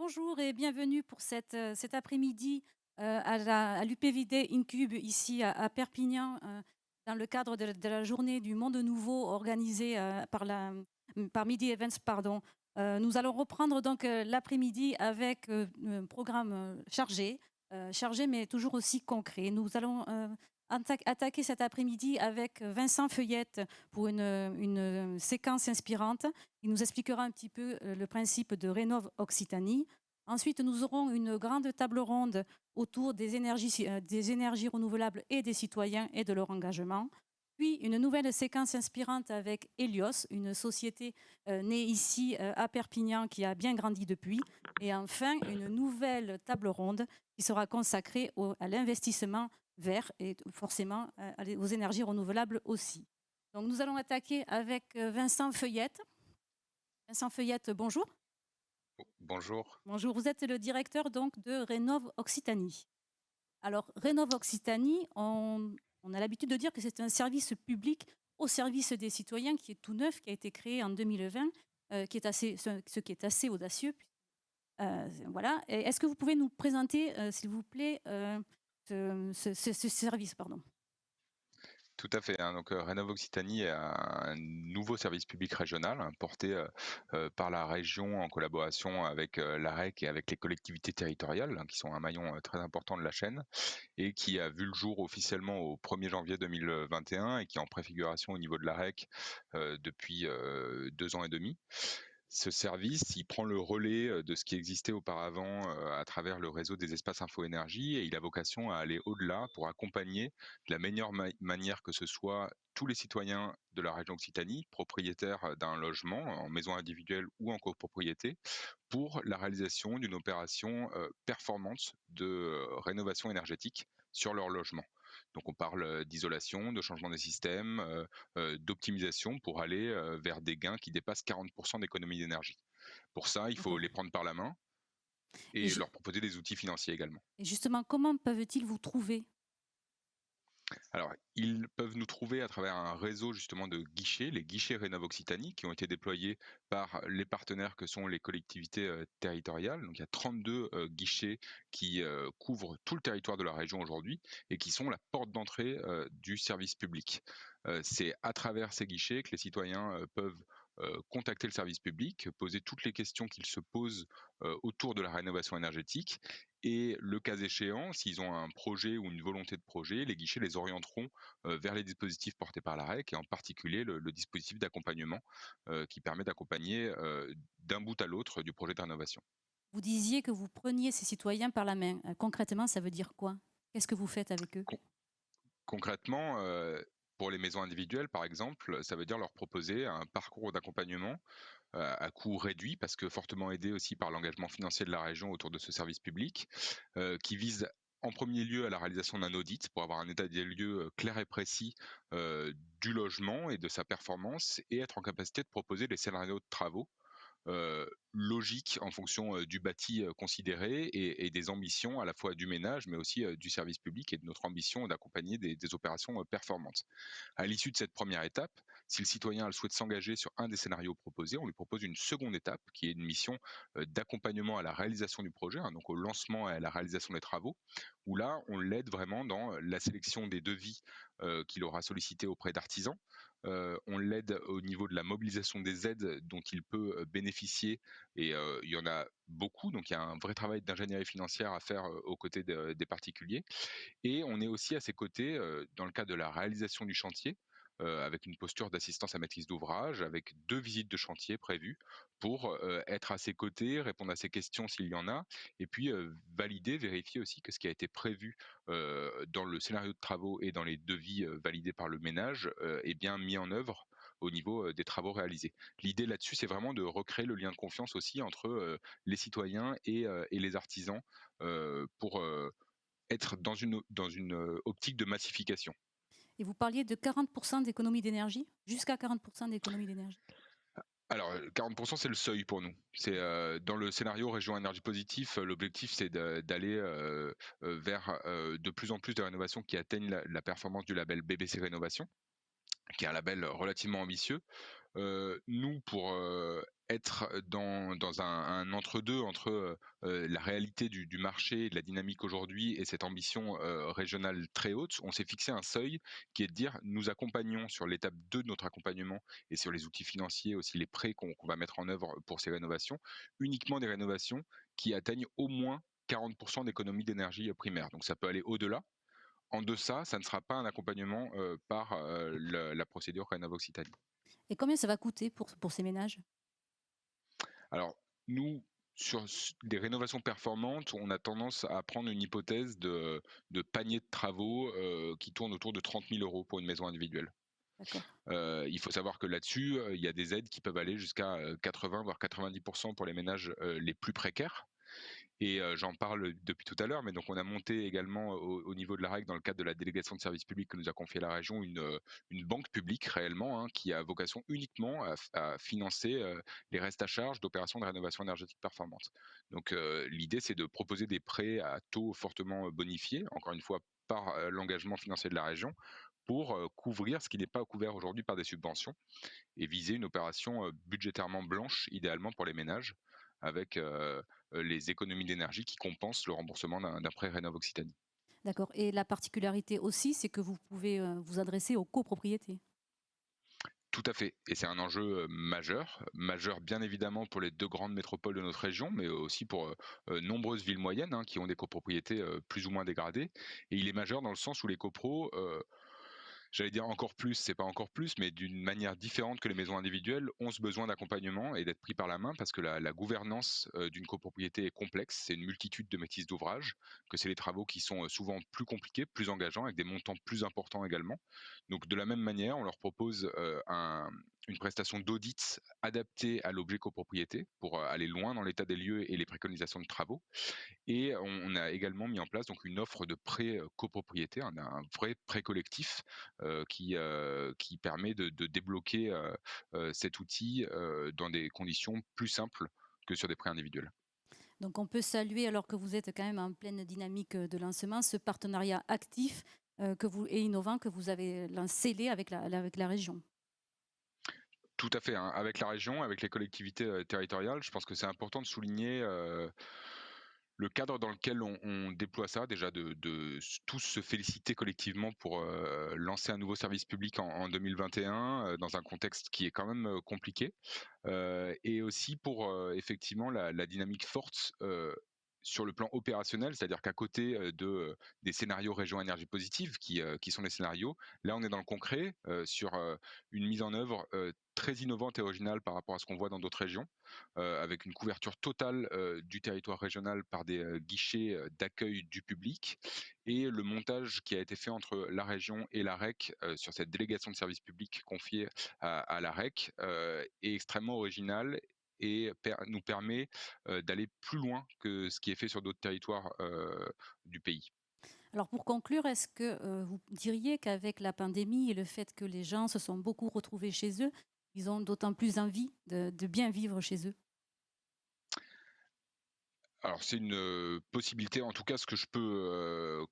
Bonjour et bienvenue pour cet après-midi à l'UPVD Incube ici à Perpignan dans le cadre de la journée du Monde Nouveau organisée par Midi Events. Pardon. Nous allons reprendre donc l'après-midi avec un programme chargé mais toujours aussi concret. Nous allons attaquer cet après-midi avec Vincent Feuillette pour une séquence inspirante. Il nous expliquera un petit peu le principe de Rénov Occitanie. Ensuite, nous aurons une grande table ronde autour des énergies renouvelables et des citoyens et de leur engagement. Puis une nouvelle séquence inspirante avec Helios, une société née ici à Perpignan qui a bien grandi depuis. Et enfin, une nouvelle table ronde qui sera consacrée à l'investissement vert et forcément aux énergies renouvelables aussi. Donc nous allons attaquer avec Vincent Feuillette. Vincent Feuillette, bonjour. Bonjour. Bonjour, vous êtes le directeur donc de Rénov Occitanie. Alors, Rénov Occitanie, on a l'habitude de dire que c'est un service public au service des citoyens qui est tout neuf, qui a été créé en 2020, ce qui est assez audacieux. Voilà. Est-ce que vous pouvez nous présenter, s'il vous plaît, ce service, pardon. Tout à fait, hein, donc Rénov Occitanie est un nouveau service public régional, hein, porté par la région en collaboration avec l'AREC et avec les collectivités territoriales, hein, qui sont un maillon très important de la chaîne, et qui a vu le jour officiellement au 1er janvier 2021 et qui est en préfiguration au niveau de l'AREC depuis 2 ans et demi. Ce service, il prend le relais de ce qui existait auparavant à travers le réseau des espaces info-énergie, et il a vocation à aller au-delà pour accompagner de la meilleure manière que ce soit tous les citoyens de la région Occitanie, propriétaires d'un logement en maison individuelle ou en copropriété, pour la réalisation d'une opération performante de rénovation énergétique sur leur logement. Donc on parle d'isolation, de changement des systèmes, d'optimisation pour aller vers des gains qui dépassent 40% d'économie d'énergie. Pour ça, il faut D'accord. les prendre par la main Et, et leur proposer des outils financiers également. et justement, comment peuvent-ils vous trouver? Alors, ils peuvent nous trouver à travers un réseau justement de guichets, les guichets Rénov Occitanie, qui ont été déployés par les partenaires que sont les collectivités territoriales. Donc, il y a 32 guichets qui couvrent tout le territoire de la région aujourd'hui et qui sont la porte d'entrée du service public. C'est à travers ces guichets que les citoyens peuvent contacter le service public, poser toutes les questions qu'ils se posent autour de la rénovation énergétique, et le cas échéant, s'ils ont un projet ou une volonté de projet, les guichets les orienteront vers les dispositifs portés par l'AREC, et en particulier le dispositif d'accompagnement qui permet d'accompagner d'un bout à l'autre du projet de rénovation. Vous disiez que vous preniez ces citoyens par la main. Concrètement, ça veut dire quoi? Qu'est-ce que vous faites avec eux? Con- Concrètement, pour les maisons individuelles, par exemple, ça veut dire leur proposer un parcours d'accompagnement à coût réduit, parce que fortement aidé aussi par l'engagement financier de la région autour de ce service public, qui vise en premier lieu à la réalisation d'un audit pour avoir un état des lieux clair et précis du logement et de sa performance, et être en capacité de proposer des scénarios de travaux logique en fonction du bâti considéré, et des ambitions à la fois du ménage, mais aussi du service public, et de notre ambition d'accompagner des opérations performantes. À l'issue de cette première étape, si le citoyen souhaite s'engager sur un des scénarios proposés, on lui propose une seconde étape qui est une mission d'accompagnement à la réalisation du projet, hein, donc au lancement et à la réalisation des travaux, où là, on l'aide vraiment dans la sélection des devis qu'il aura sollicité auprès d'artisans. On l'aide au niveau de la mobilisation des aides dont il peut bénéficier, et il y en a beaucoup, donc il y a un vrai travail d'ingénierie financière à faire aux côtés des particuliers, et on est aussi à ses côtés dans le cadre de la réalisation du chantier, avec une posture d'assistance à maîtrise d'ouvrage, avec 2 visites de chantier prévues pour être à ses côtés, répondre à ses questions s'il y en a, et puis valider, vérifier aussi que ce qui a été prévu dans le scénario de travaux et dans les devis validés par le ménage est bien mis en œuvre au niveau des travaux réalisés. L'idée là-dessus, c'est vraiment de recréer le lien de confiance aussi entre les citoyens et les artisans, pour être dans une optique de massification. Et vous parliez de 40% d'économie d'énergie? Jusqu'à 40% d'économie d'énergie? Alors, 40, c'est le seuil pour nous. C'est, dans le scénario région énergie positif, l'objectif c'est d'aller vers de plus en plus de rénovations qui atteignent la performance du label BBC Rénovation, qui est un label relativement ambitieux. Nous, pour, être dans un entre-deux entre, la réalité du marché et de la dynamique aujourd'hui et cette ambition, régionale très haute, on s'est fixé un seuil qui est de dire: «Nous accompagnons sur l'étape 2 de notre accompagnement et sur les outils financiers aussi, les prêts qu'on va mettre en œuvre pour ces rénovations, uniquement des rénovations qui atteignent au moins 40 d'économie d'énergie, primaire». Donc ça peut aller au-delà. En deçà, ça ne sera pas un accompagnement, par, le la procédure Rénov'-Occitanie. Et combien ça va coûter pour ces ménages? Alors, nous, sur des rénovations performantes, on a tendance à prendre une hypothèse de panier de travaux, qui tourne autour de 30 000 € pour une maison individuelle. D'accord. Il faut savoir que là-dessus, il y a des aides qui peuvent aller jusqu'à, 80 voire 90 pour les ménages, les plus précaires. Et j'en parle depuis tout à l'heure, mais donc on a monté également au niveau de la REC, dans le cadre de la délégation de service public que nous a confiée la région, une banque publique réellement, hein, qui a vocation uniquement à financer, les restes à charge d'opérations de rénovation énergétique performante. Donc l'idée, c'est de proposer des prêts à taux fortement bonifiés, encore une fois par, l'engagement financier de la région, pour, couvrir ce qui n'est pas couvert aujourd'hui par des subventions et viser une opération, budgétairement blanche, idéalement pour les ménages, avec, les économies d'énergie qui compensent le remboursement d'un prêt Rénov'-Occitanie. D'accord, et la particularité aussi, c'est que vous pouvez, vous adresser aux copropriétés? Tout à fait, et c'est un enjeu, majeur bien évidemment pour les 2 grandes métropoles de notre région, mais aussi pour, nombreuses villes moyennes, hein, qui ont des copropriétés, plus ou moins dégradées, et il est majeur dans le sens où les copros, j'allais dire encore plus, c'est pas encore plus, mais d'une manière différente que les maisons individuelles, ont ce besoin d'accompagnement et d'être pris par la main parce que la gouvernance, d'une copropriété est complexe. C'est une multitude de maîtrises d'ouvrage, que c'est les travaux qui sont, souvent plus compliqués, plus engageants, avec des montants plus importants également. Donc de la même manière, on leur propose, une prestation d'audit adaptée à l'objet copropriété pour, aller loin dans l'état des lieux et les préconisations de travaux. Et on a également mis en place donc une offre de prêt, copropriété, un vrai prêt collectif, qui permet de débloquer, cet outil, dans des conditions plus simples que sur des prêts individuels. Donc on peut saluer, alors que vous êtes quand même en pleine dynamique, de lancement, ce partenariat actif, que vous et innovant que vous avez scellé avec la région. Tout à fait, hein, avec la région, avec les collectivités, territoriales, je pense que c'est important de souligner, le cadre dans lequel on déploie ça, déjà tous se féliciter collectivement pour, lancer un nouveau service public en 2021, dans un contexte qui est quand même, compliqué. Et aussi pour, effectivement la dynamique forte, sur le plan opérationnel. C'est-à-dire qu'à côté, des scénarios région énergie positive qui sont les scénarios, là on est dans le concret, sur, une mise en œuvre, très innovante et originale par rapport à ce qu'on voit dans d'autres régions, avec une couverture totale, du territoire régional par des, guichets, d'accueil du public, et le montage qui a été fait entre la région et la REC, sur cette délégation de service public confiée à la REC, est extrêmement original et nous permet, d'aller plus loin que ce qui est fait sur d'autres territoires, du pays. Alors pour conclure, est-ce que, vous diriez qu'avec la pandémie et le fait que les gens se sont beaucoup retrouvés chez eux, ils ont d'autant plus envie de bien vivre chez eux? Alors c'est une, possibilité, en tout cas ce que je peux,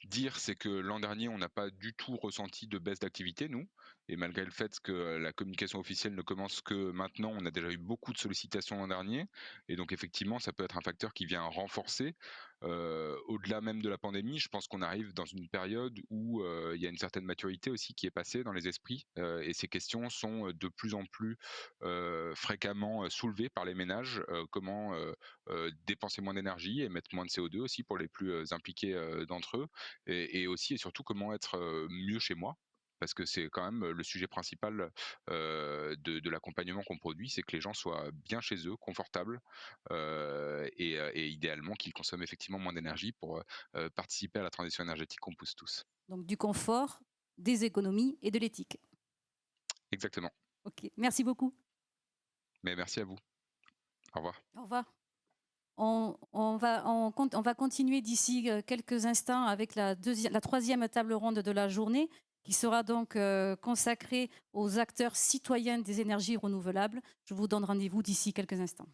dire, c'est que l'an dernier, on n'a pas du tout ressenti de baisse d'activité, nous, et malgré le fait que la communication officielle ne commence que maintenant, on a déjà eu beaucoup de sollicitations l'an dernier, et donc effectivement, ça peut être un facteur qui vient renforcer. Au-delà même de la pandémie, je pense qu'on arrive dans une période où, il y a une certaine maturité aussi qui est passée dans les esprits, et ces questions sont, de plus en plus, fréquemment, soulevées par les ménages. Comment, dépenser moins d'énergie, émettre moins de CO2 aussi pour les plus, impliqués, d'entre eux, et aussi et surtout comment être, mieux chez moi. Parce que c'est quand même le sujet principal, de l'accompagnement qu'on produit, c'est que les gens soient bien chez eux, confortables, et idéalement qu'ils consomment effectivement moins d'énergie pour, participer à la transition énergétique qu'on pousse tous. Donc du confort, des économies et de l'éthique. Exactement. OK, merci beaucoup. Mais merci à vous. Au revoir. Au revoir. On va continuer d'ici, quelques instants avec la troisième table ronde de la journée, qui sera donc, consacrée aux acteurs citoyens des énergies renouvelables. Je vous donne rendez-vous d'ici quelques instants.